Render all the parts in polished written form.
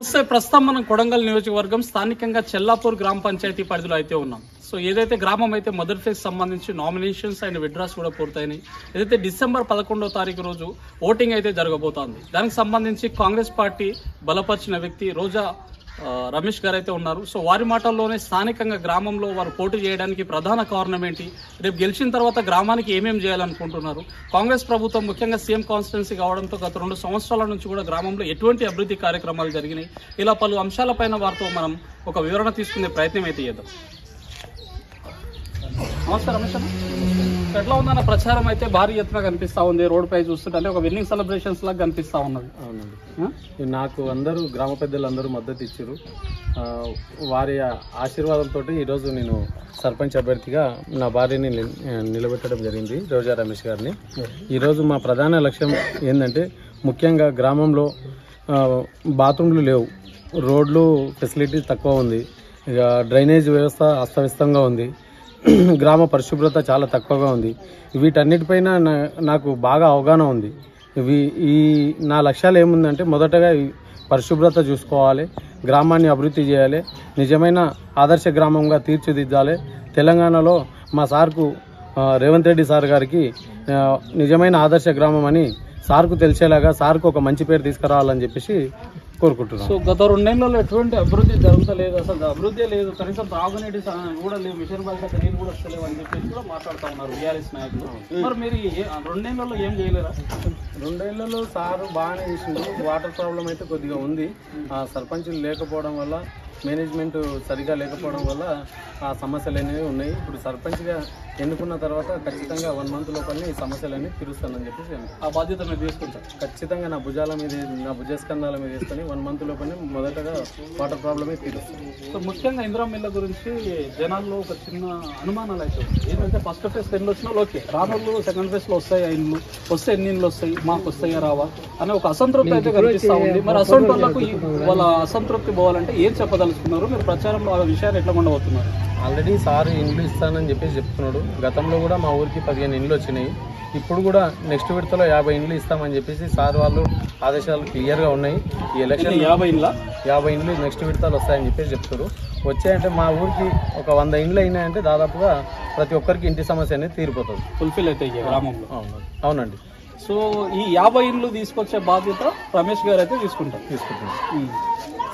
ప్రస్తుతం మనం కొడంగల్ నియోజకవర్గం స్థానికంగా చెల్లాపూర్ గ్రామ పంచాయతీ పరిధిలో అయితే ఉన్నాం. సో ఏదైతే గ్రామం అయితే మొదటి ఫేజ్ సంబంధించి నామినేషన్స్ అండ్ విత్డ్రాస్ కూడా పూర్తయినాయి. ఏదైతే డిసెంబర్ 11వ తారీఖు రోజు ఓటింగ్ అయితే జరగబోతోంది. దానికి సంబంధించి కాంగ్రెస్ పార్టీ బలపరిచిన వ్యక్తి రోజా రమేష్ గారు అయితే ఉన్నారు. సో వారి మాటల్లోనే స్థానికంగా గ్రామంలో వారు పోటీ చేయడానికి ప్రధాన కారణం ఏంటి, రేపు గెలిచిన తర్వాత గ్రామానికి ఏమేమి చేయాలనుకుంటున్నారు, కాంగ్రెస్ ప్రభుత్వం ముఖ్యంగా సీఎం కాన్స్టిట్యున్సీ కావడంతో గత 2 సంవత్సరాల నుంచి కూడా గ్రామంలో ఎటువంటి అభివృద్ధి కార్యక్రమాలు జరిగినాయి, ఇలా పలు అంశాలపైన వారితో మనం ఒక వివరణ తీసుకునే ప్రయత్నం అయితే చేద్దాం. నమస్తే రమేష్ అన్న, ఎట్లా ఉందన్న ప్రచారం అయితే భారీ ఎత్తున కనిపిస్తా ఉంది. రోడ్ పై చూస్తుంటే అంటే ఒక విన్నింగ్ సెలబ్రేషన్స్ లాగా కనిపిస్తా ఉన్నది. అవునండి, నాకు అందరూ గ్రామ పెద్దలు అందరూ మద్దతు ఇచ్చారు. వారి ఆశీర్వాదంతో ఈరోజు నేను సర్పంచ్ అభ్యర్థిగా నా భార్యని నిలబెట్టడం జరిగింది, రోజా రమేష్ గారిని. ఈరోజు మా ప్రధాన లక్ష్యం ఏంటంటే ముఖ్యంగా గ్రామంలో బాత్రూమ్లు లేవు, రోడ్లు ఫెసిలిటీ తక్కువ ఉంది, ఇక డ్రైనేజ్ వ్యవస్థ అస్తవ్యస్తంగా ఉంది, గ్రామ పరిశుభ్రత చాలా తక్కువగా ఉంది. వీటన్నిటిపైన నాకు బాగా అవగాహన ఉంది. నా లక్ష్యాలు ఏముందంటే మొదటగా పరిశుభ్రత చూసుకోవాలి, గ్రామాన్ని అభివృద్ధి చేయాలి, నిజమైన ఆదర్శ గ్రామంగా తీర్చిదిద్దాలి. తెలంగాణలో మా సార్కు రేవంత్ రెడ్డి సార్ గారికి నిజమైన ఆదర్శ గ్రామం అని సార్కు తెలిసేలాగా సార్కు ఒక మంచి పేరు తీసుకురావాలని చెప్పేసి కోరుకుంటున్నాను. సో గత 2 నెలల్లో ఎటువంటి అభివృద్ధి జరుగుతలేదు, అసలు అభివృద్ధి లేదు, కనీసం తాగునీటి కూడా లేవు, మిషన్ బాగా నీళ్ళు కూడా వస్తలేవు అని చెప్పేసి కూడా మాట్లాడుతూ ఉన్నారు బీఆర్ఎస్ నాయకులు. మరి మీరు 2 నెలల్లో ఏం చేయలేరా? 2 నెలల్లో సారు బాగానే చేసిండు. వాటర్ ప్రాబ్లం అయితే కొద్దిగా ఉంది, సర్పంచులు లేకపోవడం వల్ల, మేనేజ్మెంట్ సరిగా లేకపోవడం వల్ల ఆ సమస్యలు అనేవి ఉన్నాయి. ఇప్పుడు సర్పంచ్గా ఎన్నుకున్న తర్వాత ఖచ్చితంగా 1 మంత్ లోపలనే ఈ సమస్యలన్నీ తీరుస్తానని చెప్పేసి ఆ బాధ్యత మీరు తీసుకుంటారు. ఖచ్చితంగా నా భుజాల మీద, నా భుజస్కంధాల మీద వేసుకొని 1 మంత్ లోపలనే మొదటగా వాటర్ ప్రాబ్లమే తీరుస్తుంది. సో ముఖ్యంగా ఇందిరా మిల్ల గురించి జనాల్లో ఒక చిన్న అనుమానాలు అయితే ఏంటంటే ఫస్ట్ ఫేజ్ 10 వచ్చినా ఓకే, రానోళ్ళు సెకండ్ ఫేజ్ లో వస్తాయి, ఇండ్లు వస్తే ఎన్ని ఇండ్లు వస్తాయి, మాకు వస్తాయా రావా అనే ఒక అసంతృప్తి అయితే కనిపిస్తా ఉంది. మరి అసంతృప్తి వాళ్ళకు వాళ్ళ అసంతృప్తి పోవాలంటే ఏం చెప్పదలుచుకున్నారు? మీరు ప్రచారంలో ఆ విషయాన్ని ఎట్లా ఉండబోతున్నారు? ఆల్రెడీ సార్ ఇండ్లు ఇస్తానని చెప్పేసి చెప్తున్నాడు. గతంలో కూడా మా ఊరికి 15 ఇండ్లు వచ్చినాయి. ఇప్పుడు కూడా నెక్స్ట్ విడతలో 50 ఇండ్లు ఇస్తామని చెప్పేసి సార్ వాళ్ళు ఆదేశాలు క్లియర్గా ఉన్నాయి. ఈ ఎలక్షన్ 50 ఇండ్లు నెక్స్ట్ విడతలు వస్తాయని చెప్పేసి చెప్తారు. వచ్చాయంటే మా ఊరికి ఒక 100 ఇండ్లు అయినాయంటే దాదాపుగా ప్రతి ఒక్కరికి ఇంటి సమస్య అనేది తీరిపోతుంది, ఫుల్ఫిల్ అయితే గ్రామంలో. అవునండి. సో ఈ 50 ఇండ్లు తీసుకొచ్చే బాధ్యత రమేష్ గారు అయితే తీసుకుంటారు.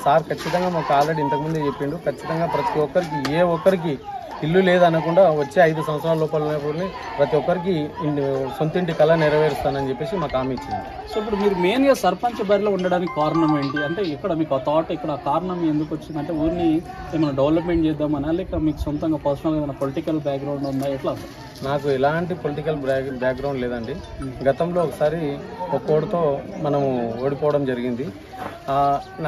సార్ ఖచ్చితంగా మాకు ఆల్రెడీ ఇంతకుముందే చెప్పిండు, ఖచ్చితంగా ప్రతి ఒక్కరికి ఏ ఒక్కరికి ఇల్లు లేదనకుండా వచ్చే 5 సంవత్సరాల లోపల ప్రతి ఒక్కరికి సొంత ఇంటి కళ నెరవేరుస్తానని చెప్పేసి మాకు హామీ ఇచ్చింది. సో ఇప్పుడు మీరు మెయిన్గా సర్పంచ్ బరిలో ఉండడానికి కారణం ఏంటి? అంటే ఇక్కడ మీకు థాట్ ఇక్కడ కారణం ఎందుకు వచ్చిందంటే ఊరిని ఏమైనా డెవలప్మెంట్ చేద్దామనా, లేక మీకు సొంతంగా పర్సనల్గా ఏమైనా పొలిటికల్ బ్యాక్గ్రౌండ్ ఉందా, ఎట్లా? నాకు ఎలాంటి పొలిటికల్ బ్యాక్గ్రౌండ్ లేదండి. గతంలో ఒకసారి ఒక కోడ్తో మనము ఓడిపోవడం జరిగింది.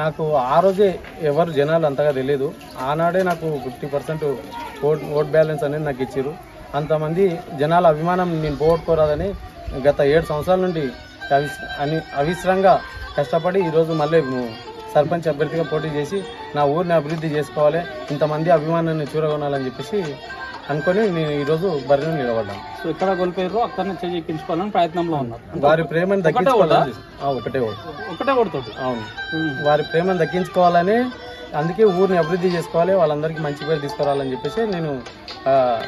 నాకు ఆ రోజే ఎవరు జనాలు అంతగా తెలియదు. ఆనాడే నాకు 50% ఓట్ బ్యాలెన్స్ అనేది నాకు ఇచ్చారు. అంతమంది జనాల అభిమానం నేను పోగొట్టుకోరాదని గత 7 సంవత్సరాల నుండి అవిశ్రంగా కష్టపడి ఈరోజు మళ్ళీ సర్పంచ్ అభ్యర్థిగా పోటీ చేసి నా ఊరిని అభివృద్ధి చేసుకోవాలి, ఇంతమంది అభిమానాన్ని చూరగొనాలని చెప్పేసి అనుకొని నేను ఈరోజు బరిలో నిలబడ్డాను. సో ఎక్కడ కోల్పోయారో అక్కడ నుంచి ఎక్కించుకోవాలని ప్రయత్నంలో ఉన్నారు. వారి ప్రేమను దక్కించుకోవాలని ఒకటే ఓడుతుంది. అవును, వారి ప్రేమను దక్కించుకోవాలని, అందుకే ఊరిని అభివృద్ధి చేసుకోవాలి, వాళ్ళందరికీ మంచి పేరు తీసుకురావాలని చెప్పేసి నేను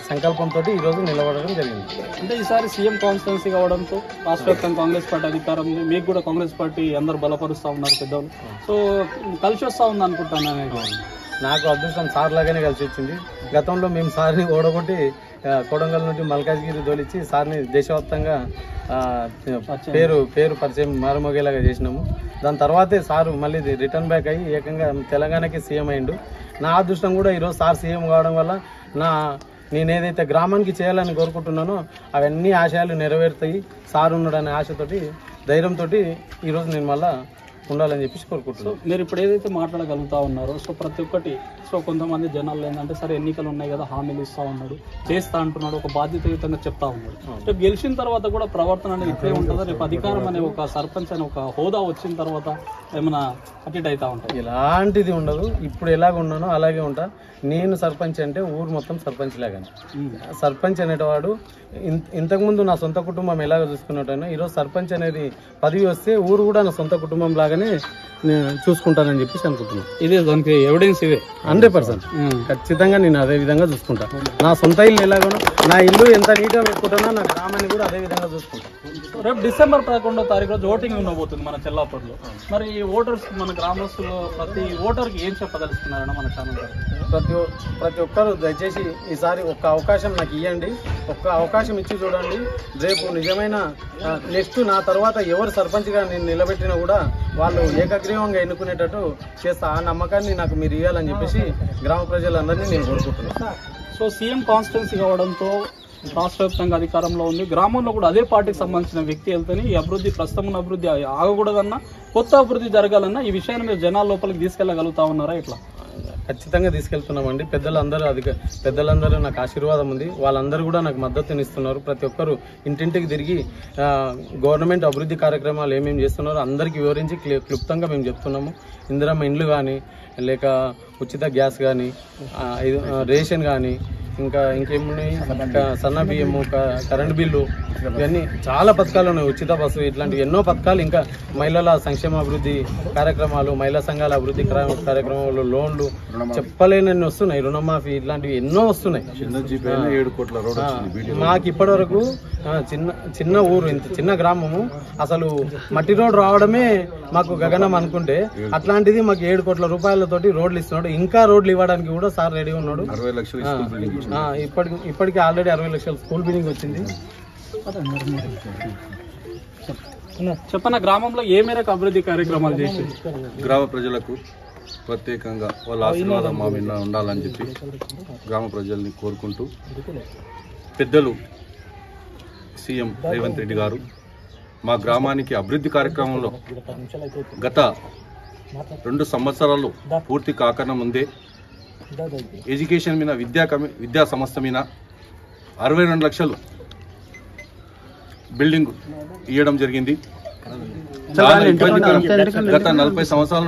సంకల్పంతో ఈరోజు నిలబడడం జరిగింది. అంటే ఈసారి సీఎం కాన్స్టిట్యున్సీ కావడంతో రాష్ట్ర వ్యాప్తంగా కాంగ్రెస్ పార్టీ అధికారం, మీకు కూడా కాంగ్రెస్ పార్టీ అందరూ బలపరుస్తూ ఉన్నారు పెద్దవాళ్ళు. సో కలిసి వస్తూ ఉంది అనుకుంటాను. నాకు అదృష్టం సార్ లాగానే కలిసి వచ్చింది. గతంలో మేము సార్ని ఓడగొట్టి కొడంగల్ నుండి మల్కాజ్గిరి తోలిచ్చి సార్ని దేశవ్యాప్తంగా పేరు పరిచయం మారుమోగేలాగా చేసినాము. దాని తర్వాతే సారు మళ్ళీ రిటర్న్ బ్యాక్ అయ్యి ఏకంగా తెలంగాణకి సీఎం అయిండు. నా అదృష్టం కూడా ఈరోజు సార్ సీఎం కావడం వల్ల నేను ఏదైతే గ్రామానికి చేయాలని కోరుకుంటున్నానో అవన్నీ ఆశయాలు నెరవేరుతాయి. సార్ ఉన్నాడనే ఆశతోటి, ధైర్యంతో ఈరోజు నేను మళ్ళీ ఉండాలని చెప్పేసి కోరుకుంటున్నాను. మీరు ఇప్పుడు ఏదైతే మాట్లాడగలుగుతా ఉన్నారో, సో ప్రతి ఒక్కటి, సో కొంతమంది జనాలు ఏంటంటే సరే ఎన్నికలు ఉన్నాయి కదా, హామీలు ఇస్తూ ఉన్నాడు, చేస్తా అంటున్నాడు, ఒక బాధ్యతయుతంగా చెప్తా ఉన్నాడు. రేపు గెలిచిన తర్వాత కూడా ప్రవర్తన అనేది ఇట్లే ఉంటుందా? రేపు అధికారం అనే ఒక సర్పంచ్ అనే ఒక హోదా వచ్చిన తర్వాత ఏమైనా అటు అవుతా ఉంటాయి? ఎలాంటిది ఉండదు. ఇప్పుడు ఎలాగ ఉన్నానో అలాగే ఉంటా. నేను సర్పంచ్ అంటే ఊరు మొత్తం సర్పంచ్ లాగానే. సర్పంచ్ అనేటవాడు ఇంతకుముందు నా సొంత కుటుంబం ఎలాగ చూసుకున్నట్టయినా ఈరోజు సర్పంచ్ అనేది పదవి వస్తే ఊరు కూడా నా సొంత కుటుంబం లాగానే నేను చూసుకుంటానని చెప్పేసి అనుకుంటున్నాను. ఇదే దానికి ఎవిడెన్స్ ఇదే 100% ఖచ్చితంగా నేను అదే విధంగా చూసుకుంటా. నా సొంత ఇల్లు ఎలాగో నా ఇల్లు ఎంత నీట్గా పెట్టుకుంటానో నా గ్రామాన్ని కూడా అదే విధంగా చూసుకుంటాను. రేపు డిసెంబర్ 11వ తారీఖు రోజు ఓటింగ్ ఉండబోతుంది మన చెల్లాపూర్లో. మరి ఈ ఓటర్స్ మన గ్రామస్తులు ప్రతి ఓటర్కి ఏం చెప్పదలుచుకున్నారన్న మన ఛానల్ ప్రతి ఒక్కరు దయచేసి ఈసారి ఒక్క అవకాశం నాకు ఇవ్వండి, ఒక్క అవకాశం ఇచ్చి చూడండి. రేపు నిజమైన నెక్స్ట్ నా తర్వాత ఎవరు సర్పంచ్గా నేను నిలబెట్టినా కూడా వాళ్ళు ఏకగ్రీవంగా ఎన్నుకునేటట్టు చేస్తా. ఆ నమ్మకాన్ని నాకు మీరు ఇవ్వాలని చెప్పేసి గ్రామ ప్రజలందరినీ నేను కోరుకుంటున్నాను. సో సీఎం కాన్స్టిట్యున్సీ కావడంతో రాష్ట్ర వ్యాప్తంగా అధికారంలో ఉంది. గ్రామంలో కూడా అదే పార్టీకి సంబంధించిన వ్యక్తి వెళ్తేనే ఈ అభివృద్ధి ప్రస్తుతం ఉన్న అభివృద్ధి ఆగకూడదన్నా కొత్త అభివృద్ధి జరగాలన్నా ఈ విషయాన్ని మీరు జనాల లోపలికి తీసుకెళ్ళగలుగుతా ఉన్నారా? ఇట్లా ఖచ్చితంగా తీసుకెళ్తున్నామండి. పెద్దలందరూ నాకు ఆశీర్వాదం ఉంది. వాళ్ళందరూ కూడా నాకు మద్దతునిస్తున్నారు. ప్రతి ఒక్కరు ఇంటింటికి తిరిగి గవర్నమెంట్ అభివృద్ధి కార్యక్రమాలు ఏమేమి చేస్తున్నారో అందరికీ వివరించి క్లుప్తంగా మేము చెప్తున్నాము. ఇందిరమ్మ ఇండ్లు కానీ, లేక ఉచిత గ్యాస్ కానీ, రేషన్ కానీ, ఇంకేమున్నాయి, సన్న బియ్యము, కరెంట్ బిల్లు, ఇవన్నీ చాలా పథకాలు ఉన్నాయి. ఉచిత బస్సు, ఇట్లాంటివి ఎన్నో పథకాలు, ఇంకా మహిళల సంక్షేమ అభివృద్ధి కార్యక్రమాలు, మహిళా సంఘాల అభివృద్ధి కార్యక్రమాలు, లోన్లు చెప్పలేనన్ని వస్తున్నాయి, రుణమాఫీ, ఇట్లాంటివి ఎన్నో వస్తున్నాయి. 7 కోట్ల రోడ్ మాకు ఇప్పటి వరకు చిన్న ఊరు, ఇంత చిన్న గ్రామము, అసలు మట్టి రోడ్ రావడమే మాకు గగనం అనుకుంటే అట్లాంటిది మాకు 7 కోట్ల రూపాయలతోటి రోడ్లు ఇస్తున్నాడు. ఇంకా రోడ్లు ఇవ్వడానికి కూడా సార్ రెడీ ఉన్నాడు. 60 లక్షలు ఇప్పటికి ఆల్రెడీ 60 లక్షల స్కూల్ బిల్డింగ్ వచ్చింది. చెప్పన్న, గ్రామంలో ఏ మేరకు అభివృద్ధి కార్యక్రమాలు చేసి గ్రామ ప్రజలకు ప్రత్యేకంగా వాళ్ళ ఆశీర్వాదం మా మీద ఉండాలని చెప్పి గ్రామ ప్రజల్ని కోరుకుంటూ, పెద్దలు సీఎం రేవంత్ రెడ్డి గారు మా గ్రామానికి అభివృద్ధి కార్యక్రమంలో గత 2 సంవత్సరాలు పూర్తి కాకన్నా ముందే ఎడ్యుకేషన్ మీద విద్యా సంస్థ మీద 62 లక్షలు బిల్డింగ్ ఇవ్వడం జరిగింది. గత 40 సంవత్సరాల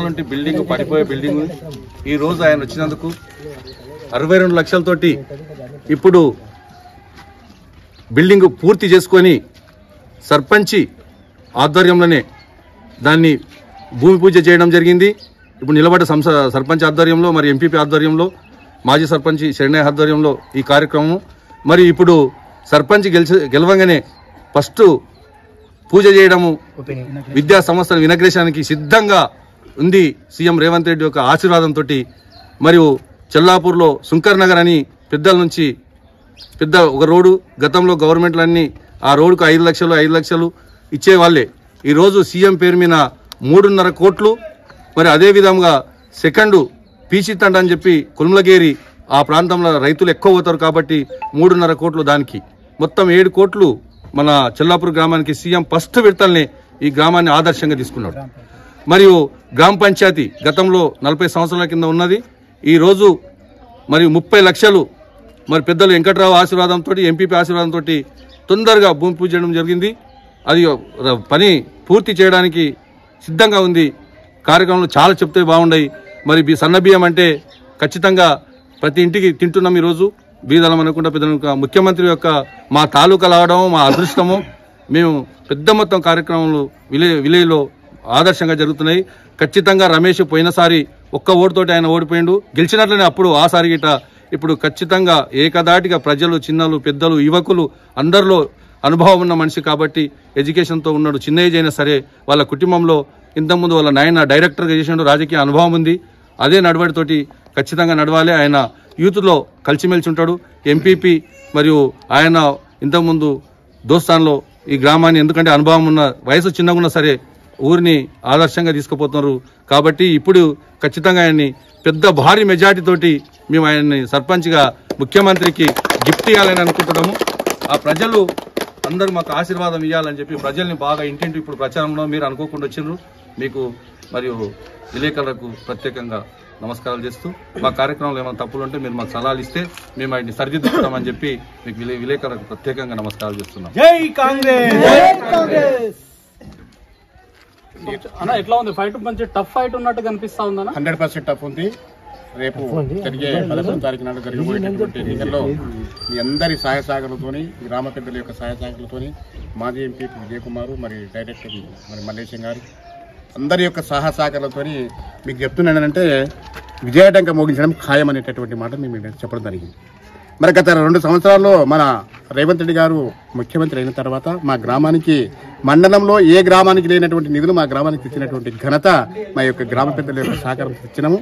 నుండి బిల్డింగ్ పడిపోయే బిల్డింగ్ ఈ రోజు ఆయన వచ్చినందుకు 62 లక్షలతోటి ఇప్పుడు బిల్డింగ్ పూర్తి చేసుకొని సర్పంచి ఆధ్వర్యంలోనే దాన్ని భూమి పూజ చేయడం జరిగింది. ఇప్పుడు నిలబడ్డ సర్పంచ్ ఆధ్వర్యంలో, మరి ఎంపీపీ ఆధ్వర్యంలో, మాజీ సర్పంచ్ శరణయ్య ఆధ్వర్యంలో ఈ కార్యక్రమం. మరి ఇప్పుడు సర్పంచ్ గెలవంగానే ఫస్ట్ పూజ చేయడము, విద్యా సంస్థల ఇనాగ్రేషన్కి సిద్ధంగా ఉంది సీఎం రేవంత్ రెడ్డి యొక్క ఆశీర్వాదంతో. మరియు చెల్లాపూర్లో శంకర్ నగర్ అని పెద్దల నుంచి పెద్ద ఒక రోడ్డు, గతంలో గవర్నమెంట్లన్నీ ఆ రోడ్డుకు 5 లక్షలు ఇచ్చేవాళ్ళే. ఈరోజు సీఎం పేరు మీద 3.5 కోట్లు. మరి అదేవిధంగా సెకండ్ పీచి తండ అని చెప్పి కుల్మలగేరి ఆ ప్రాంతంలో రైతులు ఎక్కువ పోతారు కాబట్టి 3.5 కోట్లు, దానికి మొత్తం 7 కోట్లు మన చెల్లాపూర్ గ్రామానికి సీఎం ఫస్ట్ విడతల్ని ఈ గ్రామాన్ని ఆదర్శంగా తీసుకున్నాడు. మరియు గ్రామ పంచాయతీ గతంలో 40 సంవత్సరాల కింద ఉన్నది. ఈరోజు మరి 30 లక్షలు మరి పెద్దలు వెంకట్రావు ఆశీర్వాదంతో, ఎంపీపీ ఆశీర్వాదంతో తొందరగా భూమి పూజ చేయడం జరిగింది. అది పని పూర్తి చేయడానికి సిద్ధంగా ఉంది. కార్యక్రమంలో చాలా చెప్తే బాగుండాయి. మరి సన్న బియ్యం అంటే ఖచ్చితంగా ప్రతి ఇంటికి తింటున్నాం. ఈరోజు బీదలం అనుకుంటా పెద్ద ముఖ్యమంత్రి యొక్క మా తాలూకా రావడం మా అదృష్టము. మేము పెద్ద మొత్తం కార్యక్రమాలు విలేజ్లో ఆదర్శంగా జరుగుతున్నాయి. ఖచ్చితంగా రమేష్ పోయినసారి ఒక్క ఓటుతోటి ఆయన ఓడిపోయిండు, గెలిచినట్లనే అప్పుడు ఆసారి గిట ఇప్పుడు ఖచ్చితంగా ఏకదాటిగా ప్రజలు, చిన్నలు, పెద్దలు, యువకులు అందరిలో అనుభవం ఉన్న మనిషి కాబట్టి ఎడ్యుకేషన్తో ఉన్నాడు. చిన్న ఏజ్ అయినా సరే వాళ్ళ కుటుంబంలో ఇంతకుముందు వాళ్ళ నాయన డైరెక్టర్గా చేసినాడు, రాజకీయ అనుభవం ఉంది. అదే నడవడితోటి ఖచ్చితంగా నడవాలి. ఆయన యూత్లో కలిసిమెలిసి ఉంటాడు. ఎంపీపీ మరియు ఆయన ఇంతకుముందు దోస్తాన్లో ఈ గ్రామాన్ని, ఎందుకంటే అనుభవం ఉన్న, వయసు చిన్నగా ఉన్నా సరే ఊరిని ఆదర్శంగా తీసుకుపోతున్నారు కాబట్టి ఇప్పుడు ఖచ్చితంగా ఆయన్ని పెద్ద భారీ మెజార్టీతోటి మేము ఆయన్ని సర్పంచ్గా ముఖ్యమంత్రికి గిఫ్ట్ ఇవ్వాలని అనుకుంటున్నాము. ఆ ప్రజలు అందరూ మాకు ఆశీర్వాదం ఇవ్వాలని చెప్పి ప్రజల్ని బాగా ఇంటింటి ఇప్పుడు ప్రచారంలో మీరు అనుకోకుండా వచ్చిండ్రు. మీకు మరియు విలేకరులకు ప్రత్యేకంగా నమస్కారాలు చేస్తూ, మా కార్యక్రమంలో ఏమైనా తప్పులు ఉంటే మీరు మాకు సలహాలు ఇస్తే మేము వాటిని సరిదిద్దుతామని చెప్పి మీకు విలేకరులకు ప్రత్యేకంగా నమస్కారాలు చేస్తున్నాం. జై కాంగ్రెస్. అన్న, ఎట్లా ఉంది ఫైట్? మంచి టఫ్ ఫైట్ ఉన్నట్టు కనిపిస్తా ఉందన్న? 100% టఫ్ ఉంది. రేపు జరిగే 11వ తారీఖు నాడు జరగబోయేటటువంటి ఎన్నికల్లో మీ అందరి సహాయ సహకారాలతోని, గ్రామ పెద్దల యొక్క సహాయ సహకారాలతోని, మాజీ ఎంపీ విజయ్ కుమార్, మరి డైరెక్టర్ మరి మల్లేశం గారు అందరి యొక్క సహాయ సహకారాలతోని మీకు చెప్తున్నానంటే విజయటంక మోగించడం ఖాయం అనేటటువంటి మాట మేము చెప్పడం జరిగింది. మరి గత 2 సంవత్సరాల్లో మన రేవంత్ రెడ్డి గారు ముఖ్యమంత్రి అయిన తర్వాత మా గ్రామానికి, మండలంలో ఏ గ్రామానికి లేనటువంటి నిధులు మా గ్రామానికి ఇచ్చినటువంటి ఘనత మా యొక్క గ్రామ పెద్దల యొక్క సహకారం ఇచ్చినాము.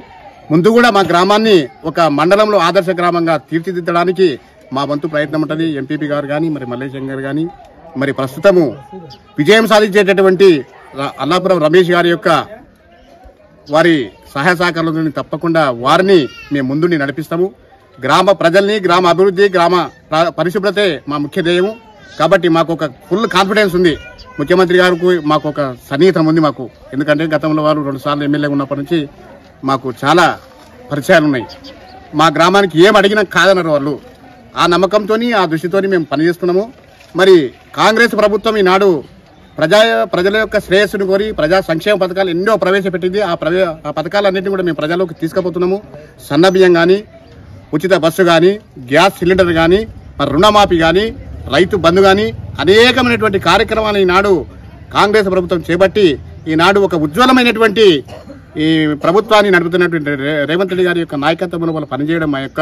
ముందు కూడా మా గ్రామాన్ని ఒక మండలంలో ఆదర్శ గ్రామంగా తీర్చిదిద్దడానికి మా వంతు ప్రయత్నం ఉంటుంది. ఎంపీపీ గారు కానీ, మరి మల్లేశం గారు కానీ, మరి ప్రస్తుతము విజయం సాధించేటటువంటి అల్లాపురం రమేష్ గారి యొక్క వారి సహాయ సహకారాలను తప్పకుండా వారిని మేము ముందుండి నడిపిస్తాము. గ్రామ ప్రజల్ని, గ్రామ అభివృద్ధి, గ్రామ పరిశుభ్రతే మా ముఖ్య ధ్యేయము. కాబట్టి మాకు ఒక ఫుల్ కాన్ఫిడెన్స్ ఉంది. ముఖ్యమంత్రి గారికి మాకు ఒక సన్నిహితం ఉంది మాకు. ఎందుకంటే గతంలో వారు 2 సార్లు ఎమ్మెల్యే ఉన్నప్పటి నుంచి మాకు చాలా పరిచయాలు ఉన్నాయి. మా గ్రామానికి ఏం అడిగినా కాదన్నారు వాళ్ళు. ఆ నమ్మకంతో, ఆ దృష్టితో మేము పనిచేస్తున్నాము. మరి కాంగ్రెస్ ప్రభుత్వం ఈనాడు ప్రజల యొక్క శ్రేయస్సును కోరి ప్రజా సంక్షేమ పథకాలు ఎన్నో ప్రవేశపెట్టింది. ఆ పథకాలన్నింటినీ కూడా మేము ప్రజల్లోకి తీసుకుపోతున్నాము. సన్నబియ్యం కానీ, ఉచిత బస్సు కానీ, గ్యాస్ సిలిండర్ కానీ, మరి రుణమాఫీ కానీ, రైతు బంధు కానీ అనేకమైనటువంటి కార్యక్రమాలు ఈనాడు కాంగ్రెస్ ప్రభుత్వం చేపట్టి ఈనాడు ఒక ఉజ్వలమైనటువంటి ఈ ప్రభుత్వాన్ని నడుపుతున్నటువంటి రేవంత్ రెడ్డి గారి యొక్క నాయకత్వంలో వాళ్ళు పనిచేయడం మా యొక్క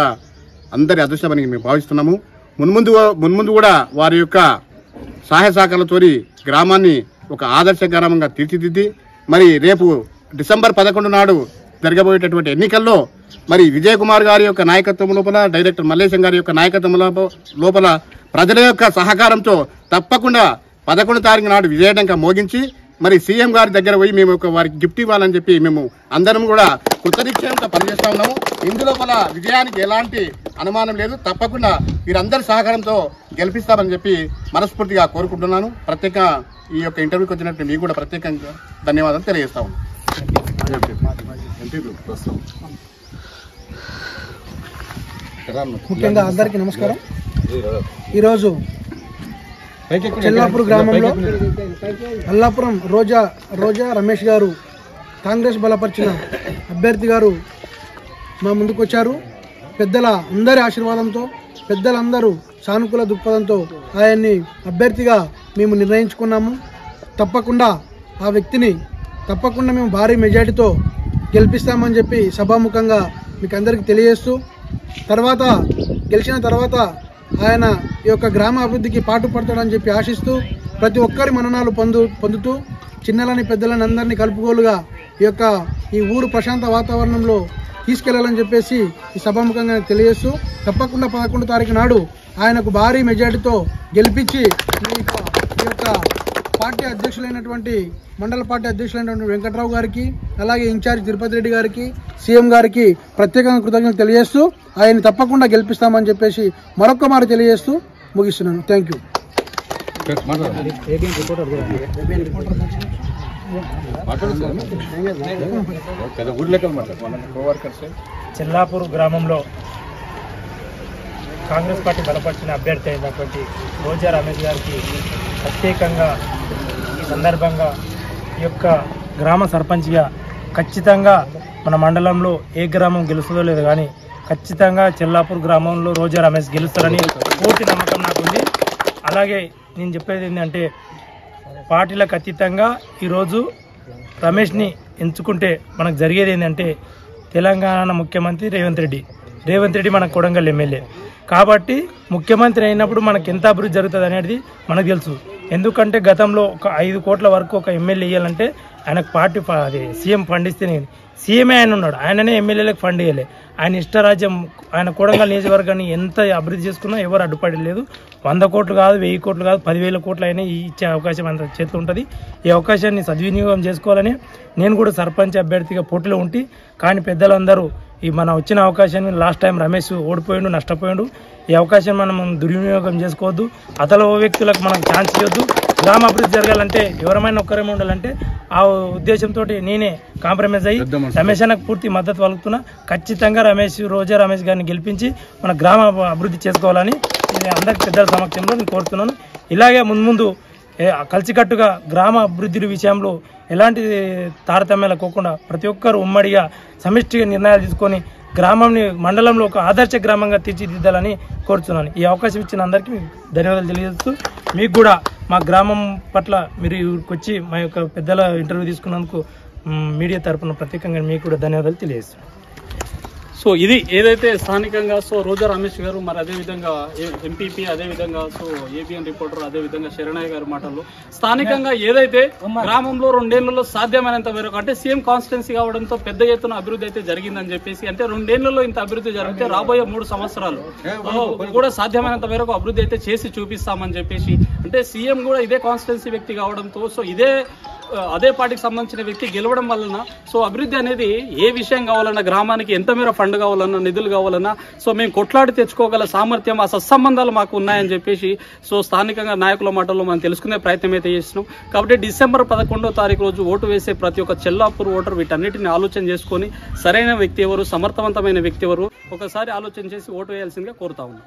అందరి అదృష్టమని మేము భావిస్తున్నాము. మున్ముందు కూడా వారి యొక్క సహాయ సహకారాలతో గ్రామాన్ని ఒక ఆదర్శ గ్రామంగా తీర్చిదిద్ది మరి రేపు డిసెంబర్ 11 నాడు జరగబోయేటటువంటి ఎన్నికల్లో మరి విజయ్ కుమార్ గారి యొక్క నాయకత్వం లోపల, డైరెక్టర్ మల్లేశం గారి యొక్క నాయకత్వం లోపల ప్రజల యొక్క సహకారంతో తప్పకుండా 11 తారీఖు నాడు విజయడంక మోగించి మరి సీఎం గారి దగ్గర పోయి మేము వారికి గిఫ్ట్ ఇవ్వాలని చెప్పి మేము అందరం కూడా కృతనిశ్చయంతో పనిచేస్తా ఉన్నాము. ఇందులోపల విజయానికి ఎలాంటి అనుమానం లేదు. తప్పకుండా వీరందరి సహకారంతో గెలిపిస్తామని చెప్పి మనస్ఫూర్తిగా కోరుకుంటున్నాను. ప్రత్యేక ఈ యొక్క ఇంటర్వ్యూకి వచ్చినట్టు మీకు కూడా ప్రత్యేకంగా ధన్యవాదాలు తెలియజేస్తా ఉన్నాను. ముఖ్యంగా అందరికీ నమస్కారం. ఈరోజు చెల్లాపూర్ గ్రామంలో అల్లాపురం రోజా రమేష్ గారు కాంగ్రెస్ బలపరిచిన అభ్యర్థి గారు మా ముందుకు వచ్చారు. పెద్దల అందరి ఆశీర్వాదంతో, పెద్దలందరూ సానుకూల దృక్పథంతో ఆయన్ని అభ్యర్థిగా మేము నిర్ణయించుకున్నాము. తప్పకుండా ఆ వ్యక్తిని మేము భారీ మెజార్టీతో గెలిపిస్తామని చెప్పి సభాముఖంగా మీకు అందరికీ తెలియజేస్తూ, గెలిచిన తర్వాత ఆయన ఈ యొక్క గ్రామ అభివృద్ధికి పాటుపడతాడని చెప్పి ఆశిస్తూ, ప్రతి ఒక్కరి మన్ననలు పొందుతూ చిన్నలని పెద్దలని అందరినీ కలుపుకోలుగా ఈ ఊరు ప్రశాంత వాతావరణంలో తీసుకెళ్లాలని చెప్పేసి ఈ సభాముఖంగా తెలియజేస్తూ, తప్పకుండా 11 తారీఖు నాడు ఆయనకు భారీ మెజార్టీతో గెలిపించి ఈ యొక్క పార్టీ అధ్యక్షులైనటువంటి మండల పార్టీ అధ్యక్షులైనటువంటి వెంకట్రావు గారికి, అలాగే ఇన్ఛార్జ్ తిరుపతి రెడ్డి గారికి, సీఎం గారికి ప్రత్యేకంగా కృతజ్ఞతలు తెలియజేస్తూ ఆయన్ని తప్పకుండా గెలిపిస్తామని చెప్పేసి మరొక్క మారు తెలియజేస్తూ ముగిస్తున్నాను. Thank you. చెల్లాపూర్ గ్రామంలో కాంగ్రెస్ పార్టీ బలపరిచిన అభ్యర్థి అయినటువంటి రోజా రమేష్ గారికి ప్రత్యేకంగా ఈ సందర్భంగా ఈ యొక్క గ్రామ సర్పంచ్గా ఖచ్చితంగా మన మండలంలో ఏ గ్రామం గెలుస్తుందో లేదు కానీ ఖచ్చితంగా చెల్లాపూర్ గ్రామంలో రోజా రమేష్ గెలుస్తారని పూర్తి నమ్మకం నాకుంది. అలాగే నేను చెప్పేది ఏంటంటే పార్టీలకు అతీతంగా ఈరోజు రమేష్ని ఎంచుకుంటే మనకు జరిగేది ఏంటంటే తెలంగాణ ముఖ్యమంత్రి రేవంత్ రెడ్డి మన కొడంగల్ ఎమ్మెల్యే కాబట్టి ముఖ్యమంత్రి అయినప్పుడు మనకు ఎంత అభివృద్ధి జరుగుతుంది అనేది మనకు తెలుసు. ఎందుకంటే గతంలో ఒక 5 కోట్ల వరకు ఒక ఎమ్మెల్యే ఇవ్వాలంటే ఆయనకు పార్టీ సీఎం ఫండ్ ఇస్తేనే, సీఎంఏ ఆయన ఉన్నాడు, ఆయననే ఎమ్మెల్యేలకు ఫండ్ ఇవ్వలే. ఆయన ఇష్టరాజ్యం, ఆయన కొడంగల్ నియోజకవర్గాన్ని ఎంత అభివృద్ధి చేసుకున్నా ఎవరు అడ్డుపడి లేదు. 100 కోట్లు కాదు, 1000 కోట్లు కాదు, 10,000 కోట్లు అయినా ఇచ్చే అవకాశం అంత చేతిలో ఉంటుంది. ఈ అవకాశాన్ని సద్వినియోగం చేసుకోవాలని నేను కూడా సర్పంచ్ అభ్యర్థిగా పోటీలో ఉంటే, కానీ పెద్దలందరూ ఈ మన వచ్చిన అవకాశాన్ని, లాస్ట్ టైం రమేష్ ఓడిపోయాడు, నష్టపోయాడు, ఈ అవకాశాన్ని మనం దుర్వినియోగం చేసుకోవద్దు. అతల వ్యక్తులకు మనం ఛాన్స్ ఇవ్వద్దు. గ్రామ అభివృద్ధి జరగాలంటే ఎవరమైనా ఒక్కరేమో ఉండాలంటే ఆ ఉద్దేశంతో నేనే కాంప్రమైజ్ అయ్యి రమేష్ అన్నకు పూర్తి మద్దతు పలుకుతున్నా. ఖచ్చితంగా రోజా రమేష్ గారిని గెలిపించి మన గ్రామ అభివృద్ధి చేసుకోవాలని అందరికి పెద్దల సమక్షంలో నేను కోరుతున్నాను. ఇలాగే ముందు కలిసికట్టుగా గ్రామ అభివృద్ధి విషయంలో ఎలాంటి తారతమ్యాలు కోకుండా ప్రతి ఒక్కరు ఉమ్మడిగా సమిష్టిగా నిర్ణయాలు తీసుకొని గ్రామంని మండలంలో ఒక ఆదర్శ గ్రామంగా తీర్చిదిద్దాలని కోరుతున్నాను. ఈ అవకాశం ఇచ్చిన అందరికీ మీకు ధన్యవాదాలు తెలియజేస్తూ, మీకు కూడా మా గ్రామం పట్ల మీరు వచ్చి మా యొక్క పెద్దల ఇంటర్వ్యూ తీసుకున్నందుకు మీడియా తరఫున ప్రత్యేకంగా మీకు కూడా ధన్యవాదాలు తెలియజేస్తున్నాను. సో ఇది ఏదైతే స్థానికంగా రోజా రమేష్ గారు, మరి అదేవిధంగా ఎంపీపీ, అదేవిధంగా ఏబిఎన్ రిపోర్టర్, అదేవిధంగా శరణయ్య గారి మాటల్లో స్థానికంగా ఏదైతే గ్రామంలో 2 ఏళ్లలో సాధ్యమైనంత మేరకు అంటే సీఎం కాన్స్టిట్యున్సీ కావడంతో పెద్ద ఎత్తున అభివృద్ధి అయితే జరిగిందని చెప్పేసి, అంటే 2 ఏళ్లలో ఇంత అభివృద్ధి జరిగితే రాబోయే 3 సంవత్సరాలు కూడా సాధ్యమైనంత మేరకు అభివృద్ధి అయితే చేసి చూపిస్తామని చెప్పేసి, అంటే సీఎం కూడా ఇదే కాన్స్టిట్యున్సీ వ్యక్తి కావడంతో అదే పార్టీకి సంబంధించిన వ్యక్తి గెలవడం వలన అభివృద్ధి అనేది ఏ విషయం కావాలన్నా, గ్రామానికి ఎంత మేర ఫండ్ కావాలన్నా, నిధులు కావాలన్నా మేము కొట్లాడి తెచ్చుకోగల సామర్థ్యం, ఆ సత్సంబంధాలు మాకు ఉన్నాయని చెప్పేసి స్థానికంగా నాయకుల మాటల్లో మనం తెలుసుకునే ప్రయత్నం అయితే చేస్తున్నాం. కాబట్టి డిసెంబర్ 11వ తారీఖు రోజు ఓటు వేసే ప్రతి ఒక్క చెల్లాపూర్ ఓటర్ వీటన్నిటిని ఆలోచన చేసుకొని సరైన వ్యక్తి ఎవరు, సమర్థవంతమైన వ్యక్తి ఎవరు ఒకసారి ఆలోచన చేసి ఓటు వేయాల్సిందిగా కోరుతా ఉన్నాం.